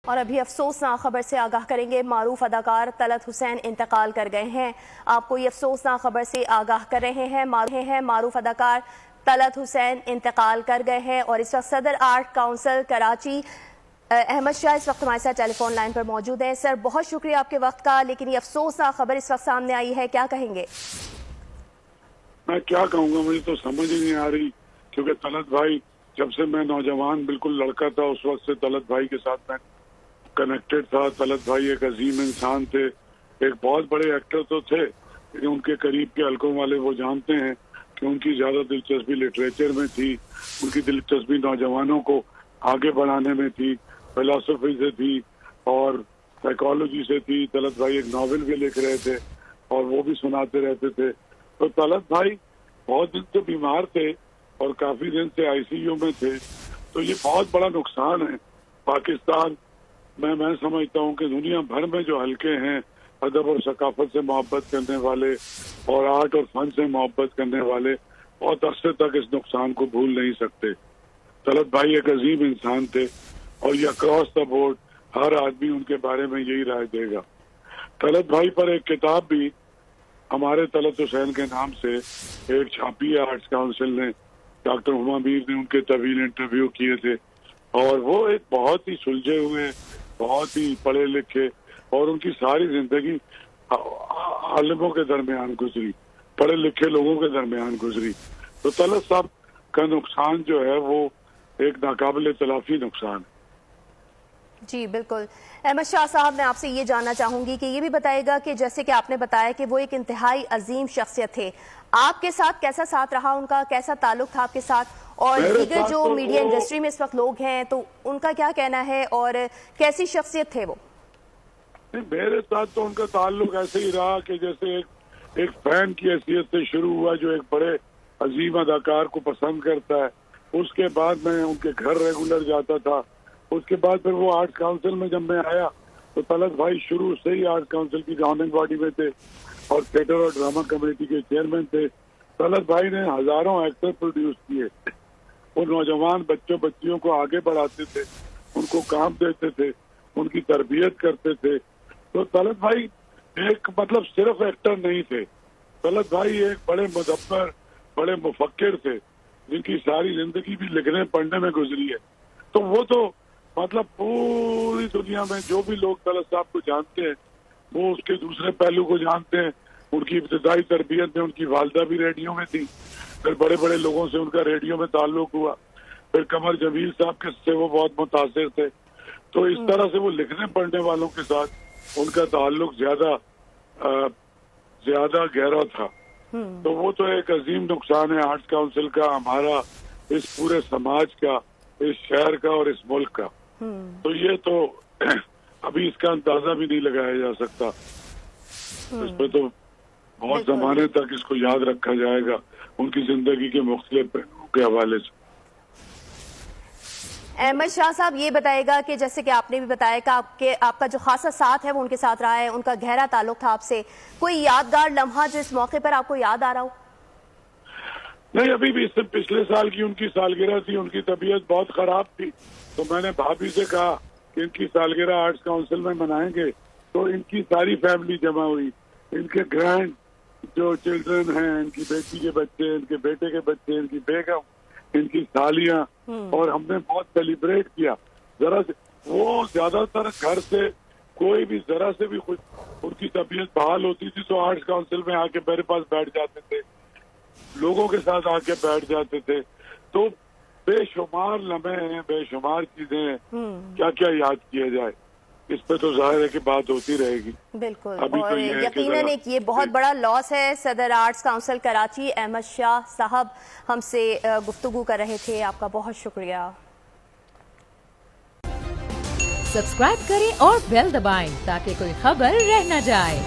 اور ابھی افسوسناک خبر سے آگاہ کریں گے، معروف اداکار طلعت حسین انتقال کر گئے ہیں۔ آپ کو یہ افسوسناک خبر سے آگاہ کر رہے ہیں، معروف اداکار طلعت حسین انتقال کر گئے ہیں، اور اس وقت صدر آرٹ کونسل کراچی احمد شاہ اس وقت ہمارے ساتھ ٹیلی فون لائن پر موجود ہیں۔ سر، بہت شکریہ آپ کے وقت کا، لیکن یہ افسوسناک خبر اس وقت سامنے آئی ہے، کیا کہیں گے؟ میں کیا کہوں گا، مجھے تو سمجھ ہی نہیں آ رہی، کیونکہ طلعت بھائی جب سے میں نوجوان بالکل لڑکا تھا اس وقت سے طلعت بھائی کے ساتھ میں کنیکٹڈ تھا۔ طلعت بھائی ایک عظیم انسان تھے، ایک بہت بڑے ایکٹر تو تھے، لیکن ان کے قریب کے حلقوں والے وہ جانتے ہیں کہ ان کی زیادہ دلچسپی لٹریچر میں تھی، ان کی دلچسپی نوجوانوں کو آگے بڑھانے میں تھی، فلسفی سے تھی اور سائیکالوجی سے تھی۔ طلعت بھائی ایک ناول بھی لکھ رہے تھے اور وہ بھی سناتے رہتے تھے۔ تو طلعت بھائی بہت دن سے بیمار تھے اور کافی دن سے آئی سی یو میں تھے، تو یہ بہت بڑا نقصان ہے پاکستان میں سمجھتا ہوں کہ دنیا بھر میں جو حلقے ہیں ادب اور ثقافت سے محبت کرنے والے اور آرٹ اور فن سے محبت کرنے والے بہت عرصے تک اس نقصان کو بھول نہیں سکتے۔ طلعت بھائی ایک عظیم انسان تھے اور یہ اکراس دا بورڈ ہر آدمی ان کے بارے میں یہی رائے دے گا۔ طلعت بھائی پر ایک کتاب بھی ہمارے طلعت حسین کے نام سے ایک چھاپی ہے آرٹس کاؤنسل نے، ڈاکٹر ہما میر نے ان کے طویل انٹرویو کیے تھے، اور وہ ایک بہت ہی سلجھے ہوئے، بہت ہی پڑھے لکھے، اور ان کی ساری زندگی عالموں کے درمیان گزری، پڑھے لکھے لوگوں کے درمیان گزری۔ تو طلعت صاحب کا نقصان جو ہے وہ ایک ناقابل تلافی نقصان ہے۔ جی بالکل۔ احمد شاہ صاحب، میں آپ سے یہ جاننا چاہوں گی کہ یہ بھی بتائے گا کہ جیسے کہ آپ نے بتایا کہ وہ ایک انتہائی عظیم شخصیت تھے، آپ کے ساتھ کیسا ساتھ رہا ان کا، کیسا تعلق تھا آپ کے ساتھ، اور دیگر جو میڈیا انڈسٹری میں اس وقت لوگ ہیں تو ان کا کیا کہنا ہے، اور کیسی شخصیت تھے وہ؟ میرے ساتھ تو ان کا تعلق ایسے ہی رہا کہ جیسے ایک فین کی حیثیت سے شروع ہوا جو ایک بڑے عظیم اداکار کو پسند کرتا ہے۔ اس کے بعد میں ان کے گھر ریگولر جاتا تھا، اس کے بعد پھر وہ آرٹ کاؤنسل میں جب میں آیا تو طلعت بھائی شروع سے ہی آرٹ کاؤنسل کی گورننگ باڈی میں تھے اور تھیٹر اور ڈرامہ کمیٹی کے چیئرمین تھے۔ طلعت بھائی نے ہزاروں ایکٹر پروڈیوس کیے، وہ نوجوان بچوں بچیوں کو آگے بڑھاتے تھے، ان کو کام دیتے تھے، ان کی تربیت کرتے تھے۔ تو طلعت بھائی ایک صرف ایکٹر نہیں تھے، طلعت بھائی ایک بڑے مدبر، بڑے مفکر تھے، جن کی ساری زندگی بھی لکھنے پڑھنے میں گزری ہے۔ تو وہ تو پوری دنیا میں جو بھی لوگ طلعت صاحب کو جانتے ہیں وہ اس کے دوسرے پہلو کو جانتے ہیں۔ ان کی ابتدائی تربیت میں ان کی والدہ بھی ریڈیو میں تھی، پھر بڑے بڑے لوگوں سے ان کا ریڈیو میں تعلق ہوا، پھر قمر جمیل صاحب سے وہ بہت متاثر تھے۔ تو اس طرح سے وہ لکھنے پڑھنے والوں کے ساتھ ان کا تعلق زیادہ گہرا تھا۔ تو وہ تو ایک عظیم نقصان ہے آرٹس کاؤنسل کا، ہمارا، اس پورے سماج کا، اس شہر کا اور اس ملک کا۔ تو یہ تو ابھی اس کا اندازہ بھی نہیں لگایا جا سکتا، اس پہ تو بہت زمانے تک اس کو یاد رکھا جائے گا ان کی زندگی کے مختلف پہلوؤں کے حوالے سے۔ احمد شاہ صاحب، یہ بتائے گا کہ جیسے کہ آپ نے بھی بتایا کہ آپ کا جو خاصا ساتھ ہے وہ ان کے ساتھ رہا ہے، ان کا گہرا تعلق تھا آپ سے، کوئی یادگار لمحہ جو اس موقع پر آپ کو یاد آ رہا ہو؟ نہیں، ابھی بھی اس سے پچھلے سال کی ان کی سالگرہ تھی، ان کی طبیعت بہت خراب تھی، تو میں نے بھابھی سے کہا کہ ان کی سالگرہ آرٹس کاؤنسل میں منائیں گے، تو ان کی ساری فیملی جمع ہوئی، ان کے گرینڈ جو چلڈرن ہیں، ان کی بیٹی کے بچے، ان کے بیٹے کے بچے، ان کی بیگم، ان کی سالیاں، اور ہم نے بہت سیلیبریٹ کیا۔ ذرا سے وہ زیادہ تر گھر سے کوئی بھی ذرا سے بھی ان کی طبیعت بحال ہوتی تھی تو آرٹس کاؤنسل میں آ کے میرے پاس بیٹھ جاتے تھے، لوگوں کے ساتھ آ کے بیٹھ جاتے تھے۔ تو بے شمار لمحے ہیں، بے شمار چیزیں ہیں، کیا کیا یاد کیا جائے، اس پہ تو ظاہر ہے کہ بات ہوتی رہے گی۔ بالکل، اور یقیناً ایک یہ بہت بڑا لاس ہے۔ صدر آرٹس کاؤنسل کراچی احمد شاہ صاحب ہم سے گفتگو کر رہے تھے، آپ کا بہت شکریہ۔ سبسکرائب کریں اور بیل دبائیں تاکہ کوئی خبر رہ نہ جائے۔